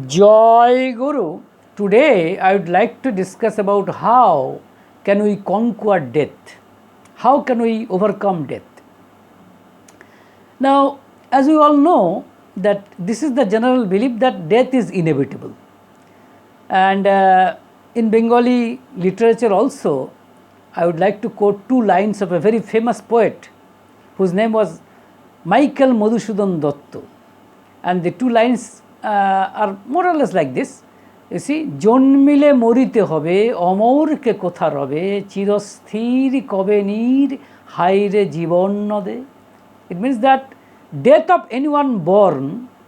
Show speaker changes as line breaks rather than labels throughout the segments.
Joy Guru. Today I would like to discuss about how can we conquer death? How can we overcome death? Now, as we all know that this is the general belief that death is inevitable. And in Bengali literature also, I would like to quote two lines of a very famous poet whose name was Michael Madhusudan Dotto. And the two lines are more or less like this. You see, জন্মিলে মরিতে হবে অমরকে কোথা রবে চিরস্থির কবে নীর হাইরে জীবন নদে. It means that death of anyone born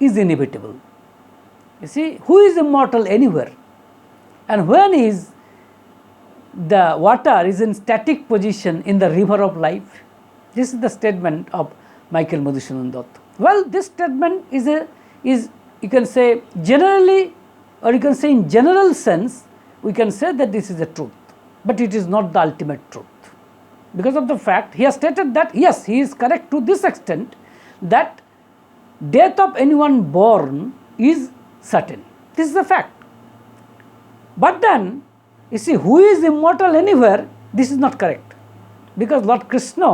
is inevitable. You see, who is immortal anywhere? And when is the water is in static position in the river of life? This is the statement of Michael Madhusudan Dotto. Well, this statement is you can say generally, or you can say in general sense, we can say that this is the truth, but it is not the ultimate truth, because of the fact he has stated that yes, he is correct to this extent that death of anyone born is certain. This is a fact. But then, you see, who is immortal anywhere? This is not correct, because Lord Krishna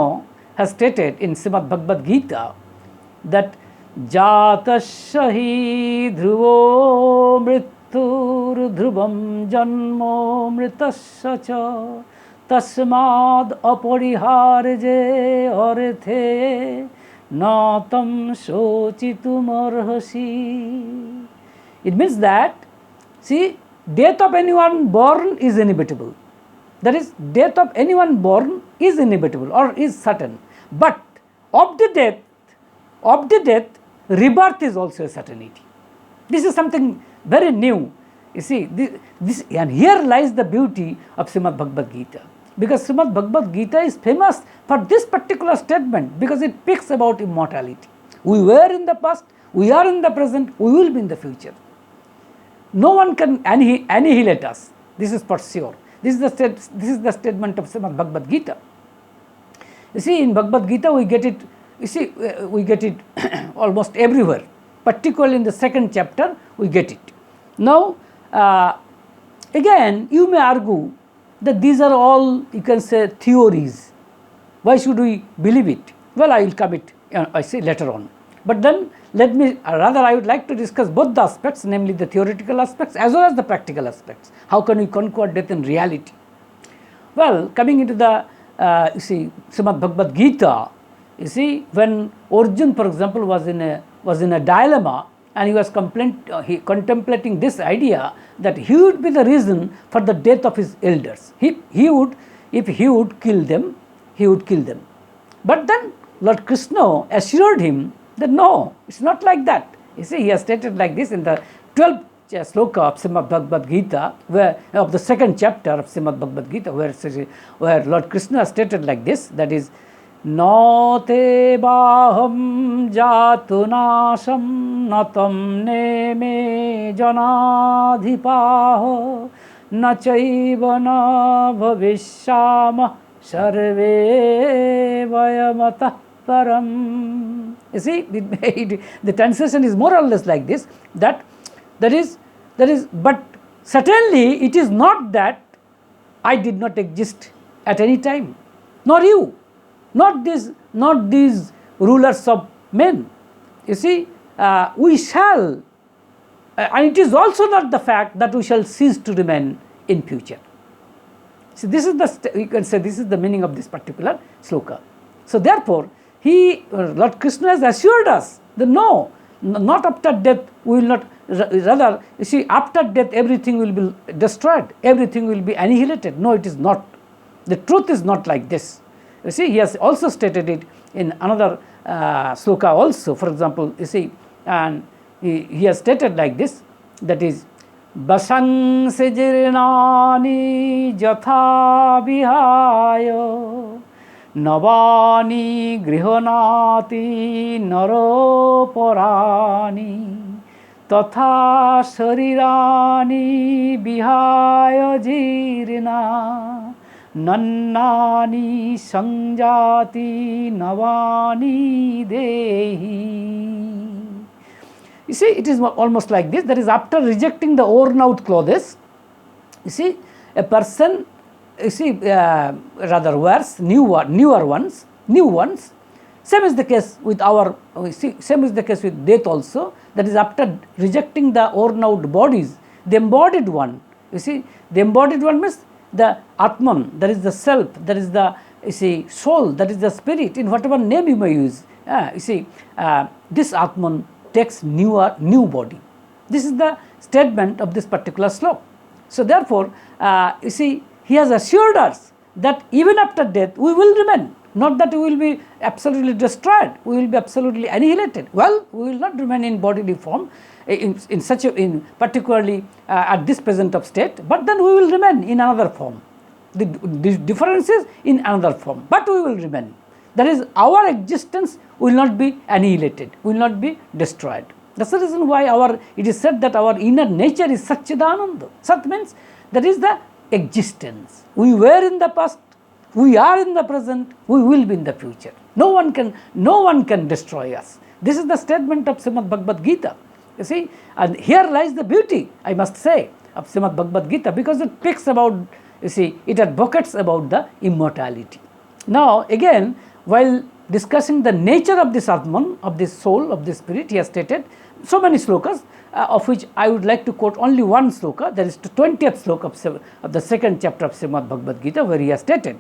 has stated in Srimad Bhagavad Gita that Jatasya hi dhruvo mrityur dhruvam janmo mritasya cha tasmad apariharje arthe natam shochitum arhasi. It means that, see, death of anyone born is inevitable. That is, death of anyone born is inevitable or is certain. But of the death, rebirth is also a certainty. This is something very new. You see, this and here lies the beauty of Srimad Bhagavad Gita. Because Srimad Bhagavad Gita is famous for this particular statement, because it speaks about immortality. We were in the past, we are in the present, we will be in the future. No one can annihilate us. This is for sure. This is the statement of Srimad Bhagavad Gita. You see, in Bhagavad Gita we get it. You see, we get it almost everywhere. Particularly in the second chapter, we get it. Now, again, you may argue that these are all, you can say, theories. Why should we believe it? Well, I will come it, I say later on. But then, I would like to discuss both the aspects, namely the theoretical aspects as well as the practical aspects. How can we conquer death in reality? Well, coming into the, you see, Srimad Bhagavad Gita, you see, when Arjun, for example, was in a dilemma, and he was contemplating this idea that he would be the reason for the death of his elders. If he would kill them, he would kill them. But then Lord Krishna assured him that no, it's not like that. You see, he has stated like this in the 12th sloka of Srimad Bhagavad Gita, of the second chapter of Srimad Bhagavad Gita, where Lord Krishna stated like this, that is, no te baham jatunasham natam neme janadhipaho nachaiva na bhavishyama sarve vayamata param. You see, the translation is more or less like this, that is, but certainly it is not that I did not exist at any time, nor you. Not these rulers of men. You see, we shall, and it is also not the fact that we shall cease to remain in future. See, this is you can say this is the meaning of this particular sloka. So therefore, Lord Krishna has assured us that no, not after death we will not. Rather, you see, after death everything will be destroyed, everything will be annihilated. No, it is not. The truth is not like this. You see, he has also stated it in another sloka also. For example, you see, and he has stated like this, that is, Basang sejirnani jatha vihayo navani grihonati naroparani tatha sharirani vihaya jirna nannani sanjati navani dehi. You see, it is almost like this. That is, after rejecting the worn out clothes, you see, a person, you see, rather wears newer ones, new ones. Same is the case with our, same is the case with death also. That is, after rejecting the worn out bodies, the embodied one, you see, the embodied one means the Atman, that is the self, that is the, you see, soul, that is the spirit, in whatever name you may use. You see, this Atman takes new body. This is the statement of this particular sloka. So therefore, you see, he has assured us that even after death we will remain. Not that we will be absolutely destroyed, we will be absolutely annihilated. Well, we will not remain in bodily form, in such a, in particularly at this present of state, but then we will remain in another form. The difference is in another form, but we will remain. That is, our existence will not be annihilated, will not be destroyed. That's the reason why it is said that our inner nature is Satchidananda. Sat means that is the existence. We were in the past, we are in the present, we will be in the future. No one can destroy us. This is the statement of Srimad Bhagavad Gita. You see, and here lies the beauty, I must say, of Srimad Bhagavad Gita, because it speaks about, you see, it advocates about the immortality. Now, again, while discussing the nature of this Atman, of this soul, of this spirit, he has stated so many slokas, of which I would like to quote only one sloka, that is the 20th sloka of the second chapter of Srimad Bhagavad Gita, where he has stated,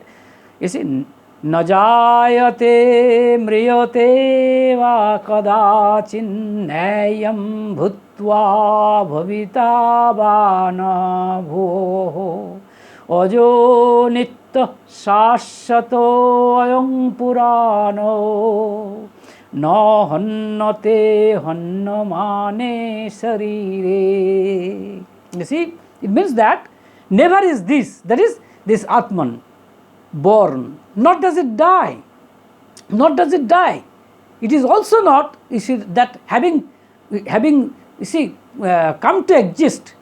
you see, Najayate mriyate va kadachin nayam bhutva bhavita vana bhoho ojo nitta shashyato ayam purano na hannate hannamane sarire. You see, it means that never is this, that is this Atman, born, not does it die, not does it die. It is also not, you see, that having you see, come to exist,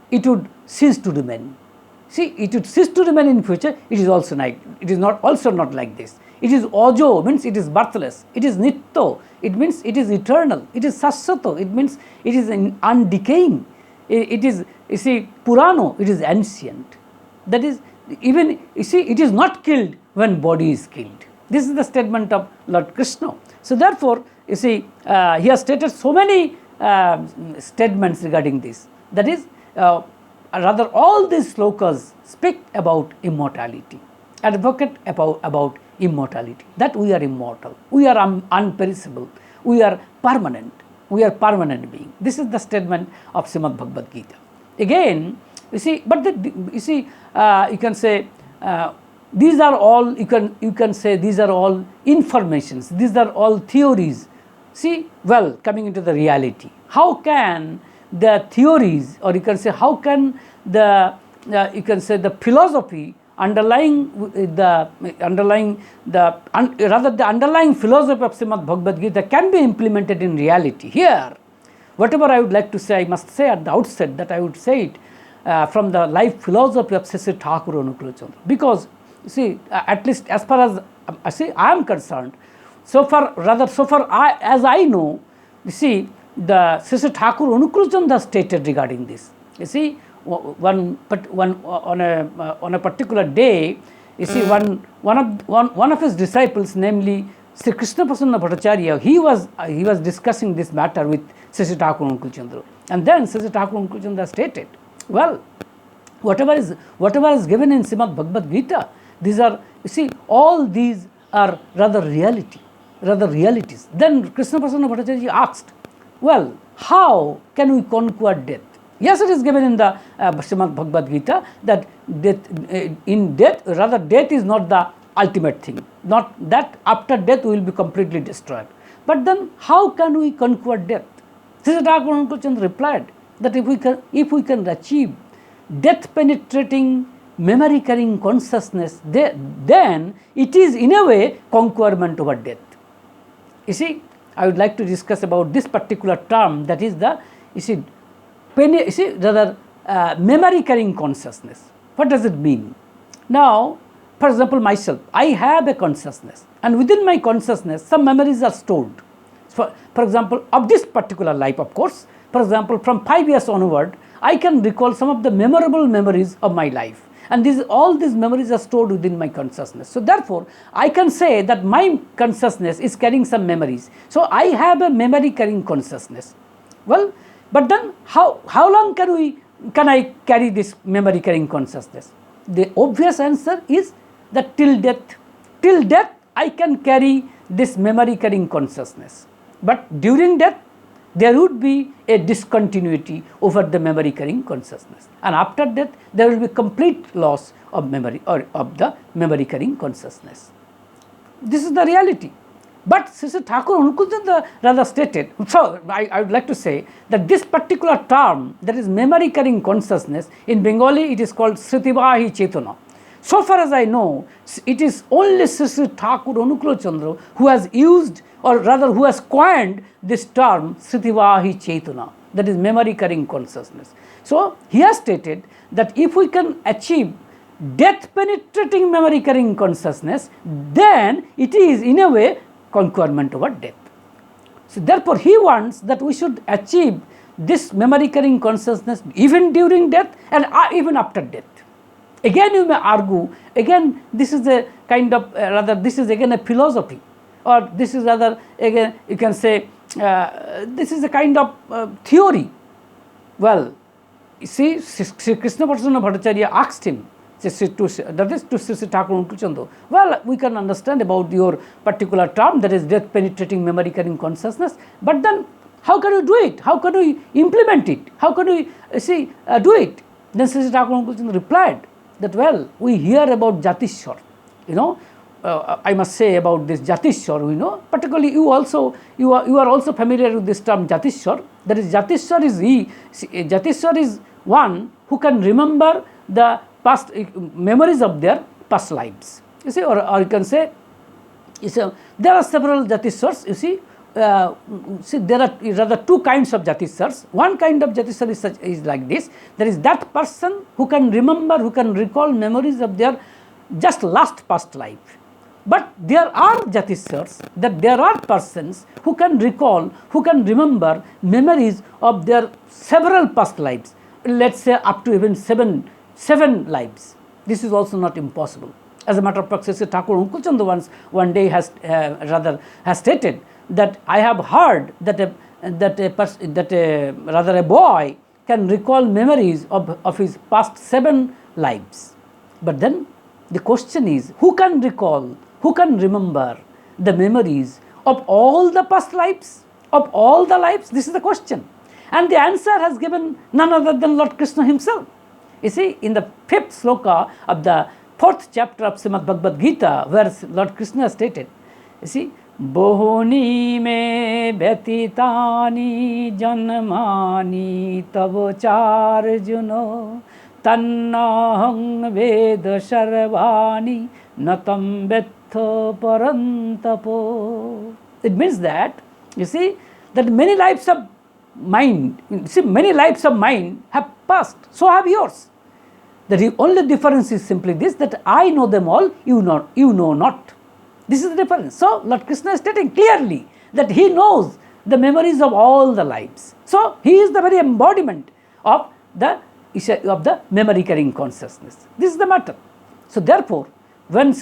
it would cease to remain. See, it would cease to remain in future. It is also not, it is not also not like this. It is ojo, means it is birthless. It is nitto, it means it is eternal. It is sasyato, it means it is undecaying. It is, you see, purano, it is ancient. That is, even, you see, it is not killed when body is killed. This is the statement of Lord Krishna. So therefore, you see, he has stated so many statements regarding this. That is, rather all these slokas speak about immortality, advocate about immortality, that we are immortal, we are unperishable, we are permanent being. This is the statement of Srimad Bhagavad Gita. Again, you see, but you see, you can say these are all, you can say these are all informations, these are all theories. See, well, coming into the reality, how can the theories, or you can say how can the you can say the philosophy underlying the underlying philosophy of Srimad Bhagavad Gita can be implemented in reality? Here, whatever I would like to say, I must say at the outset that I would say it from the life philosophy of Sri Thakur Anukul Kotha. Because, you see, at least as far as I am concerned, so far as I know, you see, the Sri Thakur Anukul Kotha stated regarding this. You see, on a particular day, you see, one of his disciples, namely Sri Krishna Prasanna Bhattacharya, he was discussing this matter with Sri Thakur Anukul Kotha, and then Sri Thakur Anukul Kotha stated, well, whatever is given in Srimad Bhagavad Gita, these are, you see, all these are rather realities. Then Krishna Prasanna Bhattacharya asked, well, how can we conquer death? Yes, it is given in the Srimad Bhagavad Gita that death is not the ultimate thing, not that after death we will be completely destroyed. But then how can we conquer death? Sri Thakur Anukul Kotha replied that if we can achieve death penetrating memory carrying consciousness, then it is in a way conquerment over death. You see, I would like to discuss about this particular term, that is the, memory carrying consciousness. What does it mean? Now, for example, myself, I have a consciousness, and within my consciousness some memories are stored. For example, of this particular life, of course, for example, from 5 years onward, I can recall some of the memorable memories of my life. And all these memories are stored within my consciousness. So therefore, I can say that my consciousness is carrying some memories. So I have a memory carrying consciousness. Well, but then how long can I carry this memory carrying consciousness? The obvious answer is that till death. Till death, I can carry this memory carrying consciousness. But during death, there would be a discontinuity over the memory carrying consciousness. And after death, there will be complete loss of memory or of the memory carrying consciousness. This is the reality. But Sri Thakur Anukul Kotha rather stated, so I would like to say that this particular term, that is memory carrying consciousness, in Bengali it is called Sritivahi Chetana. So far as I know, it is only Sri Thakur Anukul Chandra who has used, or rather who has coined this term Sritivahi Chetana, that is memory carrying consciousness. So he has stated that if we can achieve death penetrating memory carrying consciousness, then it is in a way conquerment over death. So therefore he wants that we should achieve this memory carrying consciousness even during death and even after death. Again you may argue, again this is a kind of, rather this is again a philosophy, or this is rather again you can say this is a kind of theory. Well, you see, Sri Krishna Prasanna Bhattacharya asked him, that is to Sri Thakur Anukul Chandra, well, we can understand about your particular term, that is death penetrating memory carrying consciousness, but then how can you do it? How can you implement it? How can you do it? Then Sri Thakur Anukul Chandra replied that, well, we hear about Jatishwar, I must say about this Jatishwar, particularly you are also familiar with this term Jatishwar. That is, Jatishwar is one who can remember the past memories of their past lives. You see, or you can say, there are several Jatishwars. You see, there are rather two kinds of Jatishwars. One kind of Jatishwar is like this. There is that person who can remember, who can recall memories of their just last past life. But there are Jatishwars, that there are persons who can recall, who can remember memories of their several past lives. Let's say up to even seven lives. This is also not impossible. As a matter of fact, Sri Thakur Anukul Chandra one day has stated that I have heard that a boy can recall memories of his past 7 lives. But then the question is, who can recall, who can remember the memories of all the past lives, of all the lives? This is the question. And the answer has given none other than Lord Krishna himself. You see, in the 5th sloka of the 4th chapter of Srimad Bhagavad Gita, where Lord Krishna stated, you see, Bohuni me betitani janmani tavo charjuno tannahang veda sarvani natam betho parantapo. It means that, you see, that many lives of mine have passed, so have yours. The only difference is simply this, that I know them all, you know not. This is the difference. So Lord Krishna is stating clearly that he knows the memories of all the lives. So he is the very embodiment of the memory carrying consciousness. This is the matter. So therefore, when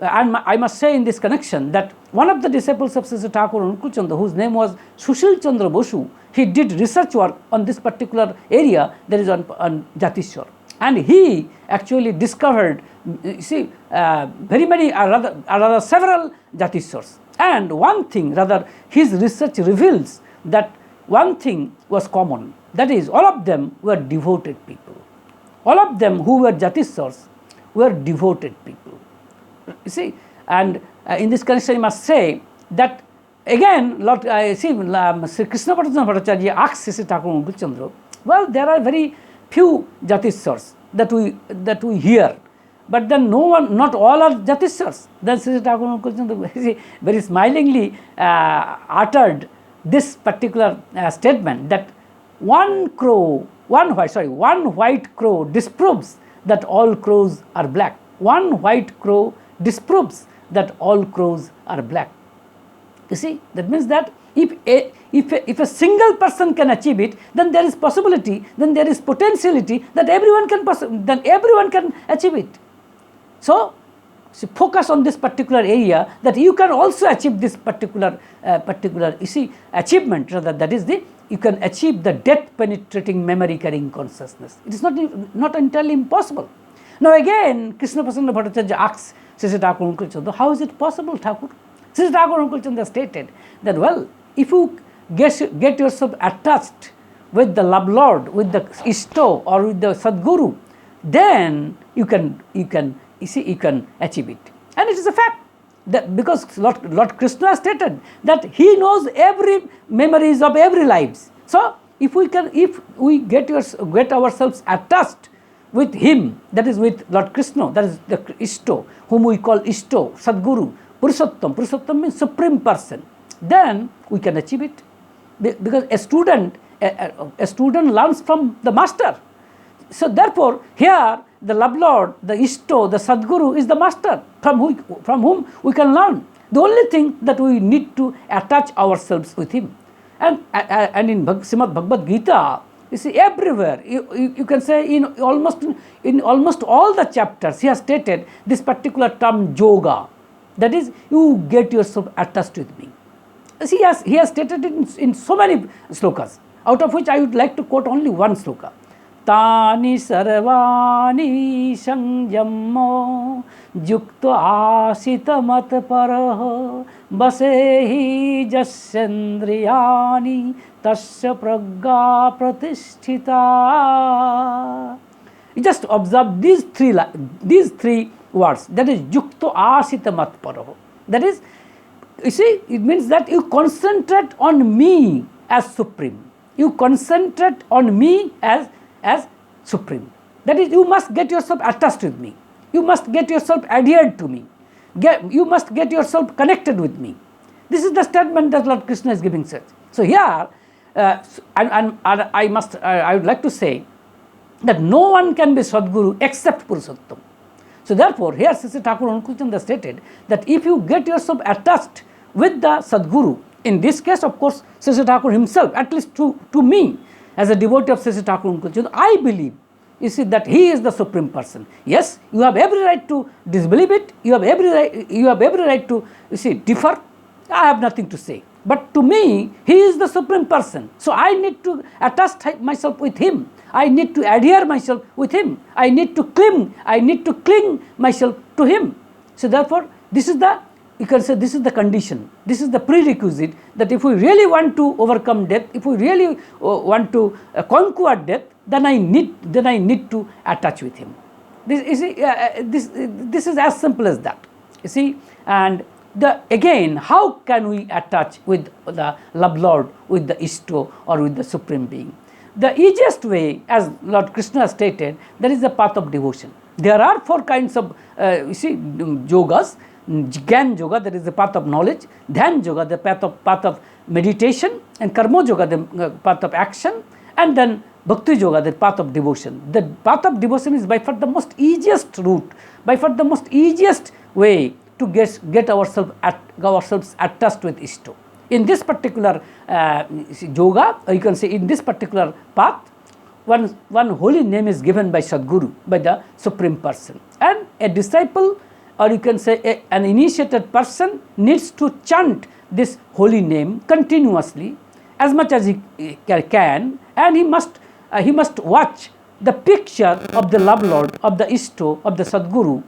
I must say in this connection that one of the disciples of Sri Thakur Anukul Chandra, whose name was Sushil Chandra Bosu, he did research work on this particular area, that is on Jatishwar. And he actually discovered, very many, rather several Jatishwars. And one thing, rather, his research reveals that one thing was common. That is, all of them were devoted people. All of them who were Jatishwars were devoted people. You see, and in this connection, I must say that again, Sri Krishna Bhattacharya asked Sri Thakur Anukul Chandra, well, there are very few Jatishwars that we hear, but then not all are Jatishwars. Then Sri Thakur Anukul Chandra very smilingly uttered this particular statement that one white crow disproves that all crows are black. One white crow disproves that all crows are black. You see, that means that if a single person can achieve it, then there is possibility, then there is potentiality that everyone can achieve it. So focus on this particular area, that you can also achieve this particular you see achievement, rather, that is you can achieve the depth penetrating memory carrying consciousness. It is not entirely impossible. Now again, Krishna Prashanna Bhattacharya asks Sri Thakur Anukul Chandra, how is it possible, Thakur? Sri Thakur Anukul Chandra stated that, well, if you get yourself attached with the love Lord, with the Ishto or with the Sadguru, then you can achieve it. And it is a fact, that because Lord Krishna stated that he knows every memories of every lives. So if we get ourselves attached with him, that is with Lord Krishna, that is the Ishto, whom we call Ishto, Sadguru, Purushottam means supreme person, then we can achieve it. Because a student learns from the master. So therefore, here the love Lord, the Ishto, the Sadguru is the master from whom we can learn. The only thing that we need to attach ourselves with him. And in Srimad Bhagavad Gita, you see, everywhere, you can say in almost all the chapters, he has stated this particular term yoga. That is, you get yourself attached with me. See, he has stated it in so many slokas, out of which I would like to quote only one sloka. Tani sarvani sanjammo yukta asita mat paraha basehi jasyendriyani tasya pragga pratisthita. You just observe these three words, that is yukta asita mat paraha. That is, you see, it means that you concentrate on me as supreme. You concentrate on me as supreme. That is, you must get yourself attached with me. You must get yourself adhered to me. You must get yourself connected with me. This is the statement that Lord Krishna is giving such. So here, I would like to say that no one can be Sadguru except Purushottam. So therefore, here Sri Thakur Anukul Chandra stated that if you get yourself attached with the Sadguru, in this case, of course, Sri Thakur himself, at least to me, as a devotee of Sri Thakur Anukul Chandra, I believe, you see, that he is the supreme person. Yes, you have every right to disbelieve it. You have every right to, you see, differ. I have nothing to say. But to me, he is the supreme person. So I need to attach myself with him. I need to adhere myself with him. I need to cling myself to him. So therefore, this is the condition. This is the prerequisite, that if we really want to overcome death, if we really want to conquer death, then I need to attach with him. This is as simple as that. You see, and again, how can we attach with the love Lord, with the Ishto, or with the Supreme Being? The easiest way, as Lord Krishna stated, that is the path of devotion. There are four kinds of yogas. Gyan yoga, that is the path of knowledge; Dhyan yoga, the path of meditation; and Karma yoga, the path of action; and then Bhakti yoga, the path of devotion. The path of devotion is by far the most easiest route, by far the most easiest way to get ourselves attached with Ishto. In this particular yoga, or you can say in this particular path, one holy name is given by Sadguru, by the Supreme Person, and a disciple, or you can say an initiated person, needs to chant this holy name continuously as much as he can, and he must watch the picture of the love Lord, of the Ishto, of the Sadguru.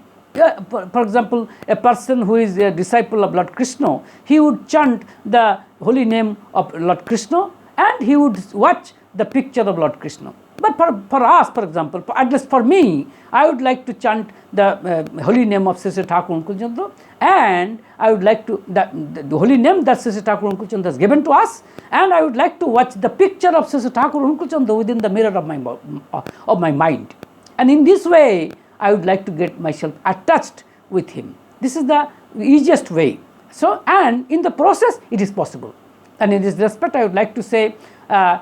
For example, a person who is a disciple of Lord Krishna, he would chant the holy name of Lord Krishna, and he would watch the picture of Lord Krishna. But for us, for example, at least for me, I would like to chant the holy name of Sri Thakur Anukul Chandra, and I would like to, the holy name that Sri Thakur Anukul Chandra has given to us, and I would like to watch the picture of Sri Thakur Anukul Chandra within the mirror of my mind. And in this way, I would like to get myself attached with him. This is the easiest way. So, and in the process, it is possible. And in this respect, I would like to say, I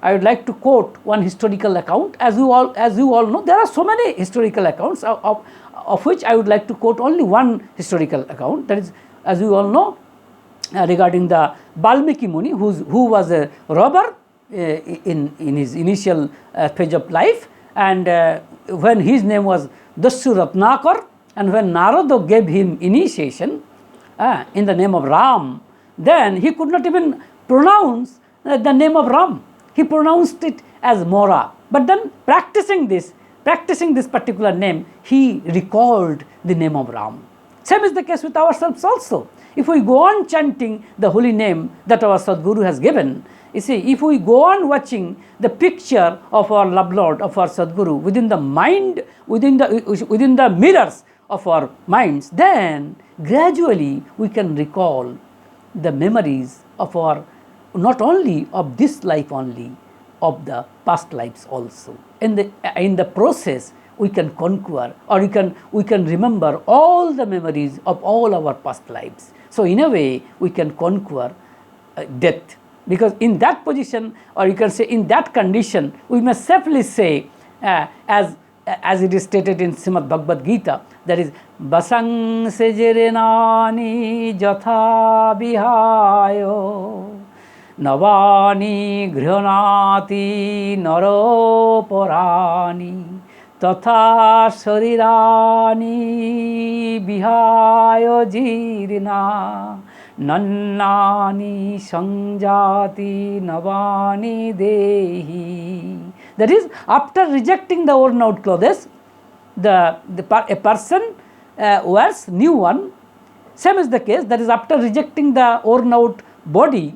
would like to quote one historical account. As you all know, there are so many historical accounts, of which I would like to quote only one historical account. That is, as you all know, regarding the Valmiki Muni, who was a robber in his initial phase of life, and when his name was Dasyu Ratnakar, and when Narada gave him initiation in the name of Ram, then he could not even pronounce the name of Ram. He pronounced it as Mora. But then practicing this particular name, he recalled the name of Ram. Same is the case with ourselves also. If we go on chanting the holy name that our Sadguru has given, you see, if we go on watching the picture of our love Lord, of our Sadguru within the mind, within the mirrors of our minds, then gradually we can recall the memories of our, not only of this life only, of the past lives also. In the process, we can conquer, or we can remember all the memories of all our past lives. So in a way, we can conquer death, because in that position, or you can say in that condition, we may safely say, as it is stated in Srimad Bhagavad Gita, that is Basang sejerenani jatha vihayo navani ghrihonati naroparani tatha sharirani vihayo jirna nannani sanjati navani dehi. That is, after rejecting the worn out clothes, a person wears new one. Same is the case, that is, after rejecting the worn out body,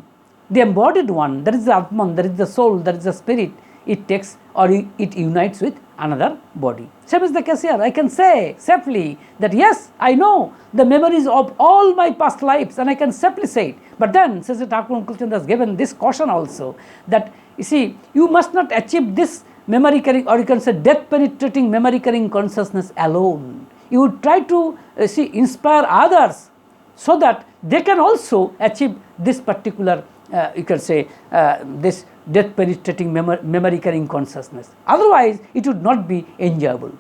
the embodied one, that is the Atman, that is the soul, that is the spirit, it takes, or it unites with another body. Same is the case here. I can say safely that yes, I know the memories of all my past lives, and I can safely say it. But then Sri Thakur Anukul Kotha has given this caution also, that you see, you must not achieve this memory carrying, or you can say death penetrating memory carrying consciousness alone. You would try to inspire others so that they can also achieve this particular, you can say, this death penetrating memory carrying consciousness. Otherwise, it would not be enjoyable.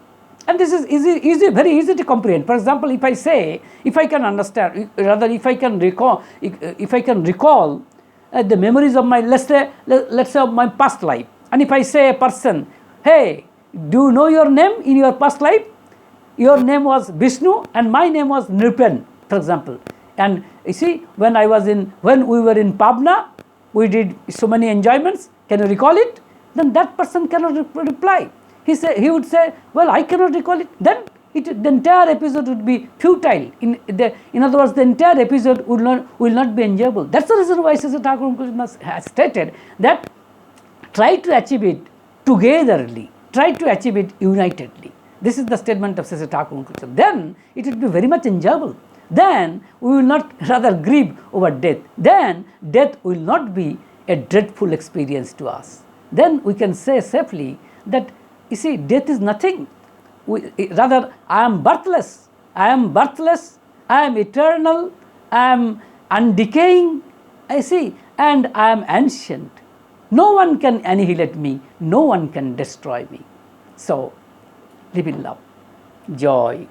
And this is very easy to comprehend. For example, if I say, if I can understand, rather if I can recall the memories of my, let's say of my past life, and if I say a person, hey, do you know your name in your past life? Your name was Vishnu and my name was Nripen, for example. And you see, when we were in Pabna, we did so many enjoyments. Can you recall it? Then that person cannot reply. He would say, well, I cannot recall it. Then the entire episode would be futile. In other words, the entire episode will not be enjoyable. That's the reason why Sri Thakur Anukul Kotha has stated that try to achieve it togetherly, try to achieve it unitedly. This is the statement of Sri Thakur Anukul Kotha. Then it will be very much enjoyable. Then we will not rather grieve over death. Then death will not be a dreadful experience to us. Then we can say safely that, you see, death is nothing. Rather, I am birthless. I am eternal, I am undecaying, I see, and I am ancient. No one can annihilate me, no one can destroy me. So, live in love. Joy.